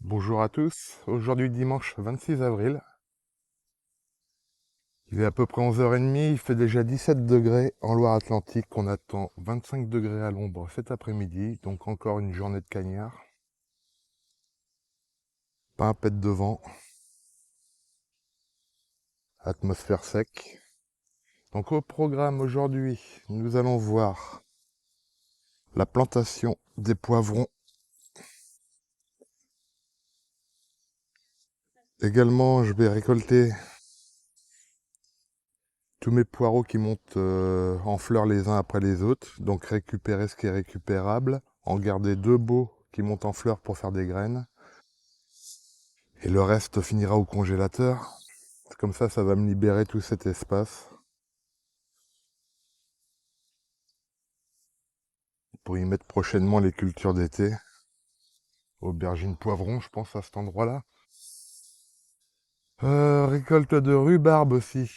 Bonjour à tous, aujourd'hui dimanche 26 avril, il est à peu près 11h30, il fait déjà 17 degrés en Loire-Atlantique, on attend 25 degrés à l'ombre cet après-midi, donc encore une journée de cagnard. Pas un pet de vent, atmosphère sec. Donc au programme aujourd'hui, nous allons voir la plantation des poivrons. Également, je vais récolter tous mes poireaux qui montent en fleurs les uns après les autres, donc récupérer ce qui est récupérable, en garder deux beaux qui montent en fleurs pour faire des graines, et le reste finira au congélateur. Comme ça va me libérer tout cet espace pour y mettre prochainement les cultures d'été. Aubergines, poivrons, je pense à cet endroit-là. Récolte de rhubarbe aussi,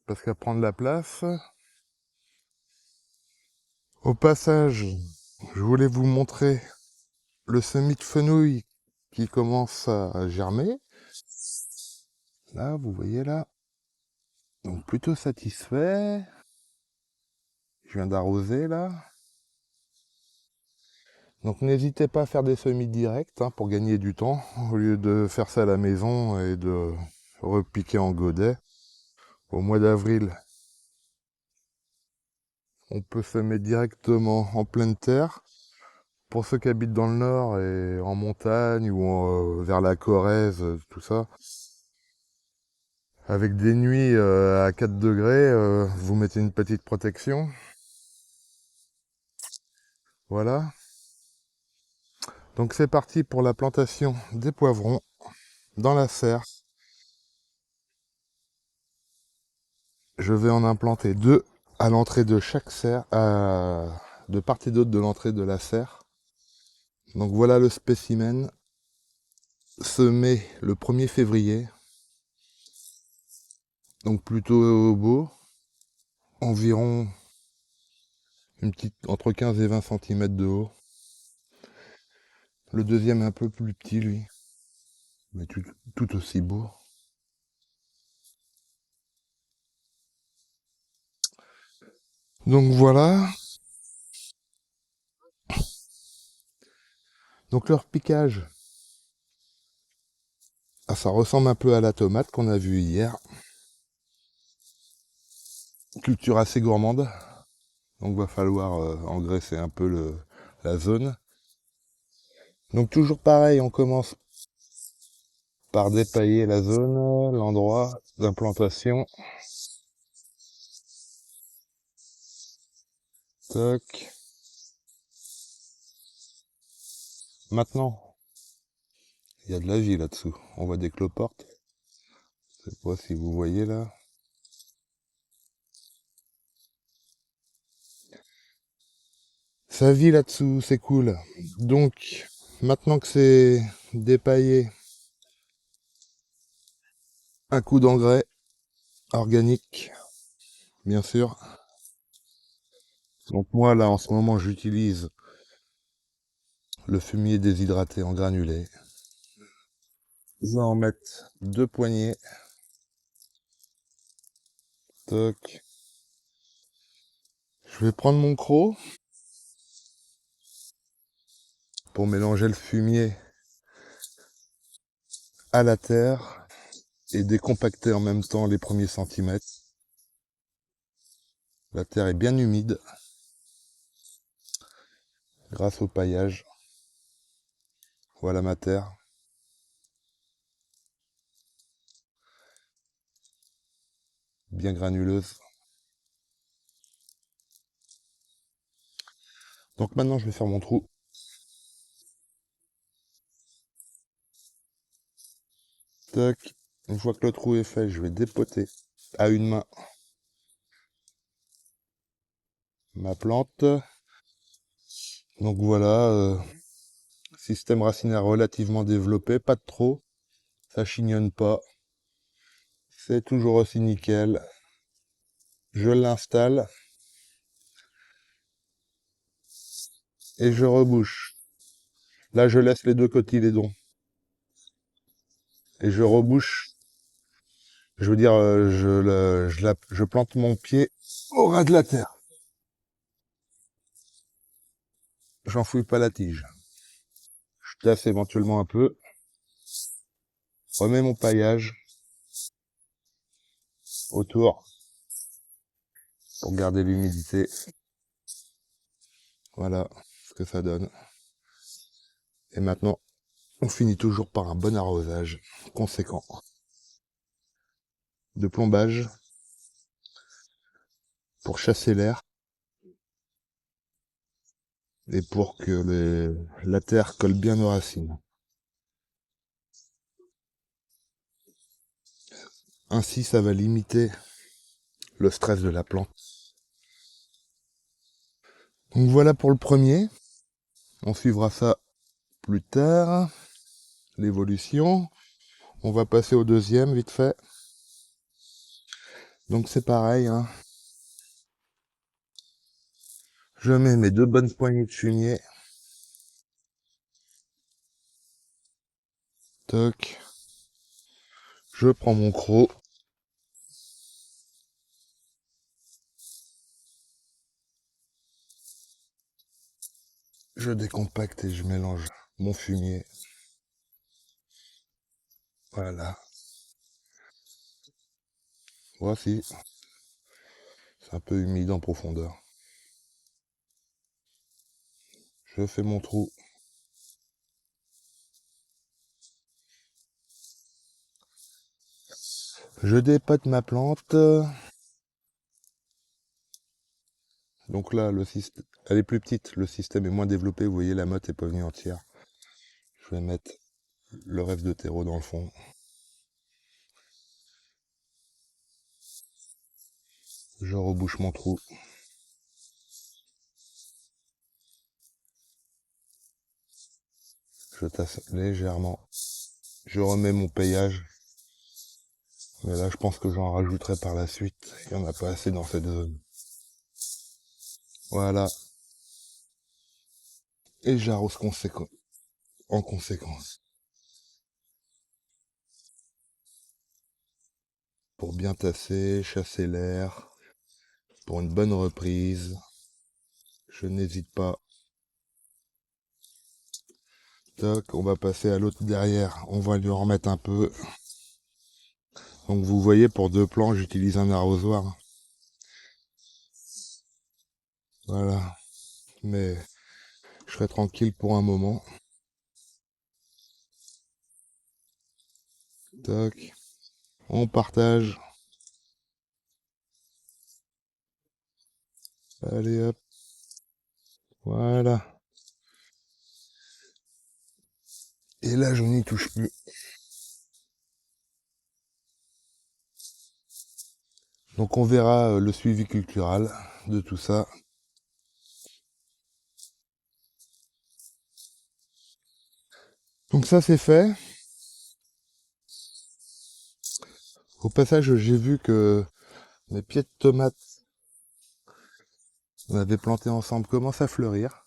parce qu'à prendre la place. Au passage, je voulais vous montrer le semis de fenouil qui commence à germer. Là, vous voyez là. Donc plutôt satisfait. Je viens d'arroser là. Donc n'hésitez pas à faire des semis directs pour gagner du temps, au lieu de faire ça à la maison et de repiquer en godet. Au mois d'avril, on peut semer directement en pleine terre. Pour ceux qui habitent dans le nord et en montagne ou vers la Corrèze, tout ça, avec des nuits à 4 degrés, vous mettez une petite protection. Voilà. Donc c'est parti pour la plantation des poivrons dans la serre. Je vais en implanter deux à l'entrée de chaque serre, de part et d'autre de l'entrée de la serre. Donc voilà le spécimen semé le 1er février. Donc plutôt beau, environ entre 15 et 20 cm de haut. Le deuxième un peu plus petit lui, mais tout aussi beau. Donc voilà. Donc leur piquage, ça ressemble un peu à la tomate qu'on a vue hier. Culture assez gourmande, donc va falloir engraisser un peu la zone. Donc toujours pareil, on commence par dépailler la zone, l'endroit d'implantation. Toc. Maintenant, il y a de la vie là-dessous. On voit des cloportes. Je sais pas si vous voyez là. Ça vit là-dessous, c'est cool. Donc, maintenant que c'est dépaillé, un coup d'engrais organique, bien sûr. Donc moi là en ce moment j'utilise le fumier déshydraté en granulé. Je vais en mettre 2 poignées. Toc. Je vais prendre mon croc pour mélanger le fumier à la terre et décompacter en même temps les premiers centimètres. La terre est bien humide grâce au paillage. Voilà ma terre. Bien granuleuse. Donc maintenant je vais faire mon trou. Toc. Une fois que le trou est fait, je vais dépoter à une main ma plante. Donc voilà, système racinaire relativement développé, pas de trop, ça chignonne pas, c'est toujours aussi nickel. Je l'installe et je rebouche. Là je laisse les deux cotylédons et je rebouche. Je veux dire, je plante mon pied au ras de la terre. J'enfouis pas la tige. Je tasse éventuellement un peu. Remets mon paillage autour pour garder l'humidité. Voilà ce que ça donne. Et maintenant, on finit toujours par un bon arrosage conséquent de plombage pour chasser l'air et pour que la terre colle bien aux racines. Ainsi, ça va limiter le stress de la plante. Donc voilà pour le premier. On suivra ça plus tard. L'évolution. On va passer au deuxième vite fait. Donc c'est pareil, hein. Je mets mes 2 bonnes poignées de fumier. Toc. Je prends mon croc. Je décompacte et je mélange mon fumier. Voilà. Voici. C'est un peu humide en profondeur. Je fais mon trou. Je dépote ma plante. Donc là, le système, elle est plus petite, le système est moins développé. Vous voyez, la motte est pas venue entière. Je vais mettre le reste de terreau dans le fond. Je rebouche mon trou. Je tasse légèrement. Je remets mon paillage. Mais là, je pense que j'en rajouterai par la suite. Il n'y en a pas assez dans cette zone. Voilà. Et j'arrose en conséquence. Pour bien tasser, chasser l'air. Pour une bonne reprise. Je n'hésite pas. Toc, on va passer à l'autre derrière. On va lui en remettre un peu. Donc vous voyez, pour 2 plants, j'utilise un arrosoir. Voilà. Mais je serai tranquille pour un moment. Toc. On partage. Allez hop. Voilà. Et là, je n'y touche plus. Donc on verra le suivi culturel de tout ça. Donc ça c'est fait. Au passage, j'ai vu que mes pieds de tomates qu'on avait plantés ensemble commencent à fleurir.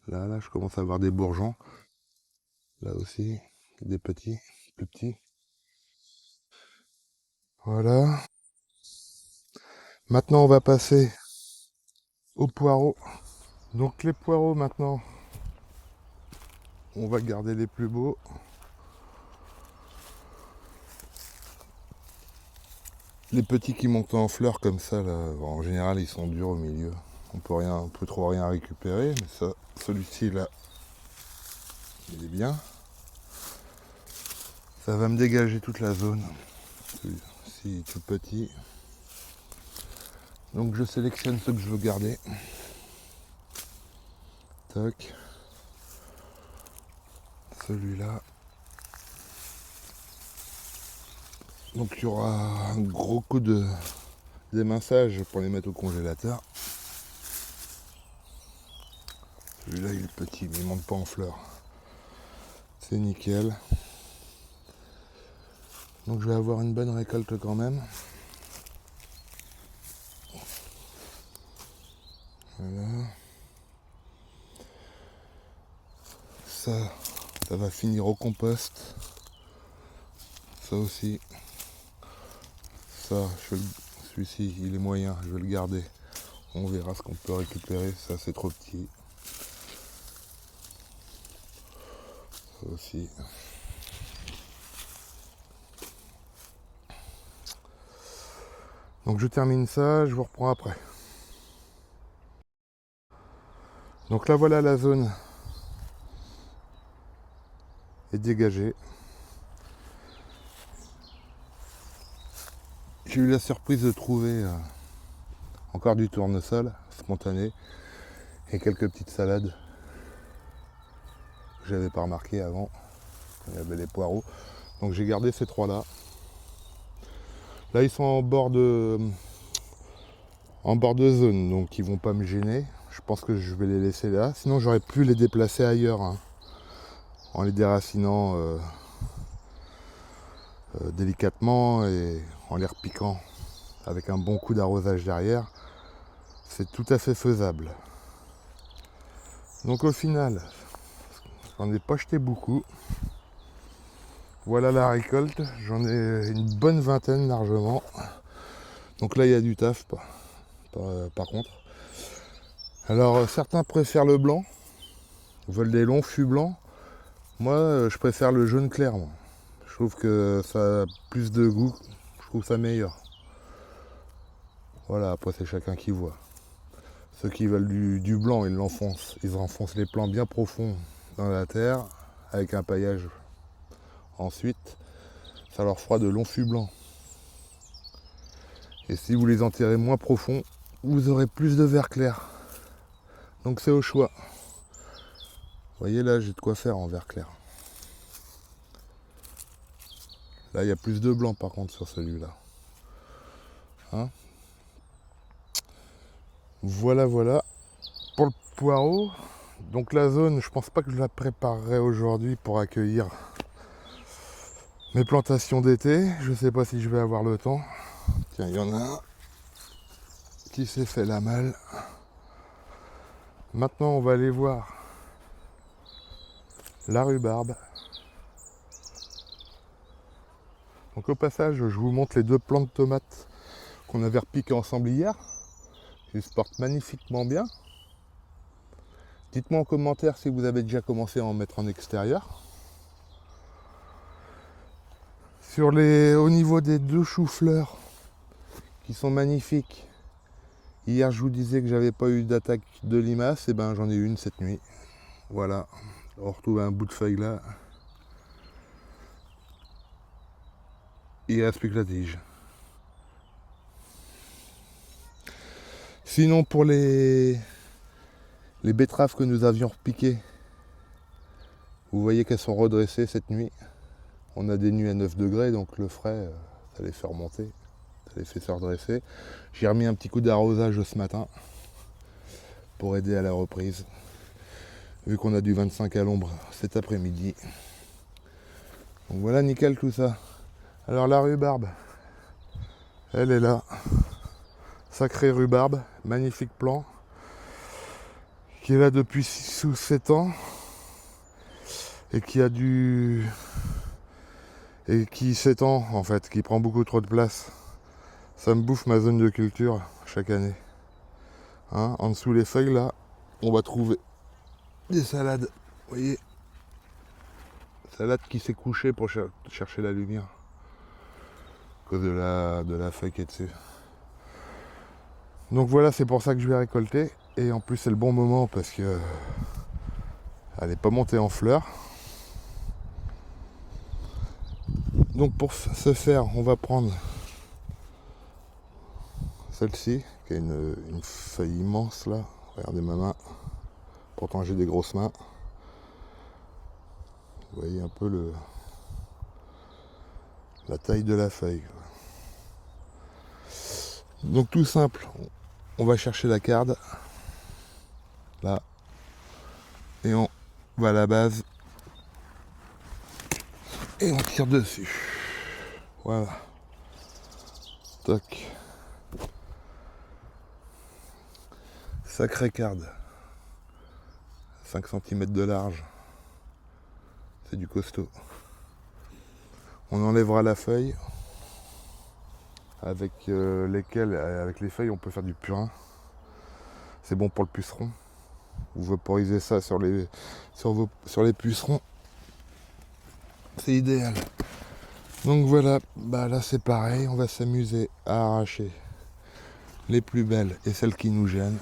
Là, je commence à avoir des bourgeons. Là aussi, des petits, plus petits. Voilà. Maintenant, on va passer aux poireaux. Donc les poireaux maintenant, on va garder les plus beaux. Les petits qui montent en fleurs comme ça, là, en général, ils sont durs au milieu. On peut trop rien récupérer, mais ça, celui-ci là, il est bien. Ça va me dégager toute la zone. Celui-ci tout petit. Donc je sélectionne ceux que je veux garder. Tac. Celui-là. Donc il y aura un gros coup de d'éminçage pour les mettre au congélateur. Celui-là il est petit, mais il ne monte pas en fleurs. C'est nickel. Donc je vais avoir une bonne récolte quand même. Voilà. Ça va finir au compost. Ça aussi. Ça, celui-ci, il est moyen, je vais le garder. On verra ce qu'on peut récupérer. Ça, c'est trop petit. Ça aussi. Donc je termine ça, je vous reprends après. Donc là voilà, la zone est dégagée. J'ai eu la surprise de trouver encore du tournesol spontané et quelques petites salades que j'avais pas remarqué avant. Il y avait les poireaux. Donc j'ai gardé ces trois là. Là ils sont en bord de zone, donc ils vont pas me gêner. Je pense que je vais les laisser là. Sinon j'aurais pu les déplacer ailleurs hein, en les déracinant délicatement et en les repiquant avec un bon coup d'arrosage derrière. C'est tout à fait faisable. Donc au final, j'en ai pas jeté beaucoup. Voilà la récolte, j'en ai une bonne vingtaine largement. Donc là il y a du taf par contre. Alors certains préfèrent le blanc, veulent des longs fûts blancs. Moi je préfère le jaune clair. Moi. Je trouve que ça a plus de goût, je trouve ça meilleur. Voilà, après c'est chacun qui voit. Ceux qui veulent du blanc, ils enfoncent les plants bien profonds dans la terre avec un paillage. Ensuite, ça leur fera de longs fûts blancs. Et si vous les enterrez moins profond, vous aurez plus de vert clair. Donc c'est au choix. Vous voyez là, j'ai de quoi faire en vert clair. Là, il y a plus de blanc par contre sur celui-là. Hein, voilà, voilà. Pour le poireau, donc la zone, je pense pas que je la préparerai aujourd'hui pour accueillir mes plantations d'été. Je sais pas si je vais avoir le temps. Tiens, il y en a un qui s'est fait la malle. Maintenant, on va aller voir la rhubarbe. Donc au passage, je vous montre les deux plants de tomates qu'on avait repiqués ensemble hier. Ils se portent magnifiquement bien. Dites-moi en commentaire si vous avez déjà commencé à en mettre en extérieur. Au niveau des deux choux-fleurs qui sont magnifiques, hier je vous disais que j'avais pas eu d'attaque de limaces, et ben j'en ai eu une cette nuit. Voilà, on retrouve un bout de feuille là. Il reste plus que la tige. Sinon pour les betteraves que nous avions repiquées, vous voyez qu'elles sont redressées cette nuit. On a des nuits à 9 degrés, donc le frais, ça les fait remonter, ça les fait se redresser. J'ai remis un petit coup d'arrosage ce matin pour aider à la reprise. Vu qu'on a du 25 à l'ombre cet après-midi. Donc voilà, nickel tout ça. Alors la rhubarbe, elle est là. Sacrée rhubarbe, magnifique plant, qui est là depuis 6 ou 7 ans. Et qui s'étend en fait, qui prend beaucoup trop de place. Ça me bouffe ma zone de culture chaque année. Hein, en dessous les feuilles là, on va trouver des salades. Vous voyez, salade qui s'est couchée pour chercher la lumière à cause de la feuille qui est dessus. Donc voilà, c'est pour ça que je vais récolter. Et en plus c'est le bon moment parce que elle n'est pas montée en fleurs. Donc pour ce faire, on va prendre celle-ci, qui a une feuille immense là. Regardez ma main. Pourtant j'ai des grosses mains. Vous voyez un peu la taille de la feuille. Donc tout simple, on va chercher la carde. Là. Et on va à la base. Et on tire dessus. Voilà. Toc. Sacrée carde. 5 cm de large. C'est du costaud. On enlèvera la feuille avec avec les feuilles on peut faire du purin. C'est bon pour le puceron. Vous vaporisez ça sur les pucerons. C'est idéal. Donc voilà, bah là c'est pareil, on va s'amuser à arracher les plus belles et celles qui nous gênent.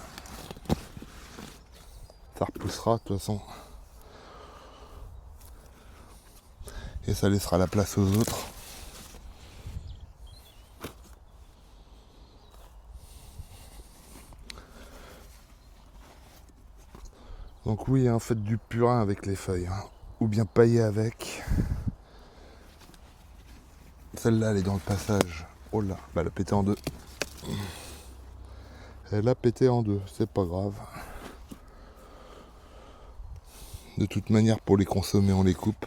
Ça repoussera de toute façon. Et ça laissera la place aux autres. Donc oui, hein, faites du purin avec les feuilles, hein, ou bien pailler avec. Celle-là, elle est dans le passage. Oh là, bah elle a pété en deux. Elle a pété en deux, c'est pas grave. De toute manière, pour les consommer, on les coupe.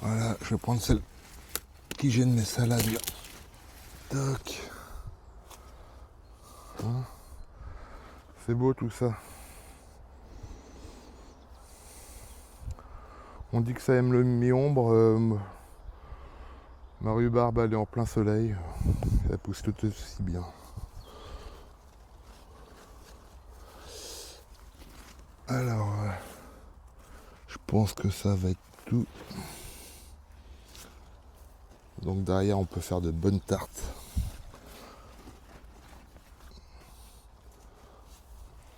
Voilà, je vais prendre celle qui gêne mes salades là. Toc. Hein, c'est beau tout ça. On dit que ça aime le mi-ombre. Ma rhubarbe, elle est en plein soleil. Elle pousse tout aussi bien. Alors, je pense que ça va être tout. Donc derrière, on peut faire de bonnes tartes.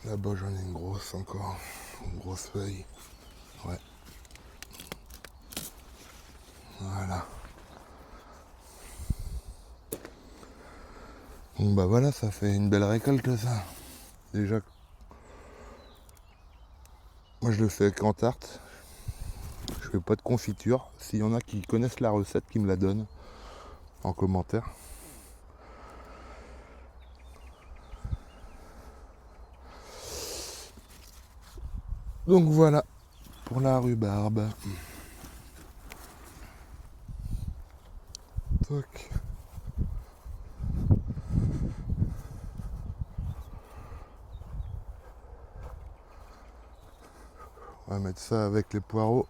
Là-bas, j'en ai une grosse encore. Une grosse feuille. Ouais. Voilà. Donc bah voilà, ça fait une belle récolte ça. Déjà, moi je le fais qu'en tarte. Je fais pas de confiture. S'il y en a qui connaissent la recette, qui me la donnent en commentaire. Donc voilà pour la rhubarbe. Toc. On va mettre ça avec les poireaux.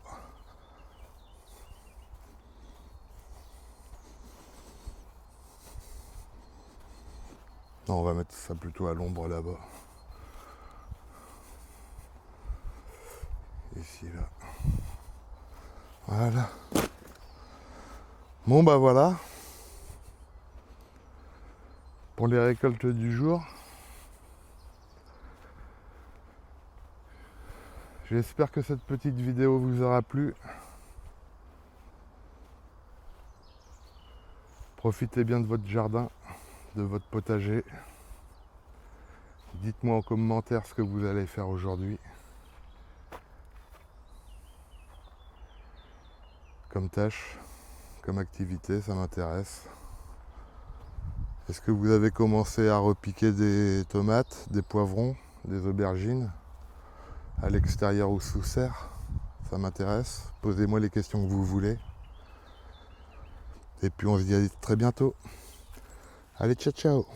Non, on va mettre ça plutôt à l'ombre là-bas. Ici, là. Voilà. Bon, bah voilà. Pour les récoltes du jour. J'espère que cette petite vidéo vous aura plu. Profitez bien de votre jardin, de votre potager. Dites-moi en commentaire ce que vous allez faire aujourd'hui. Comme tâche, comme activité, ça m'intéresse. Est-ce que vous avez commencé à repiquer des tomates, des poivrons, des aubergines à l'extérieur ou sous serre? Ça m'intéresse. Posez-moi les questions que vous voulez. Et puis on se dit à très bientôt. Allez, ciao ciao.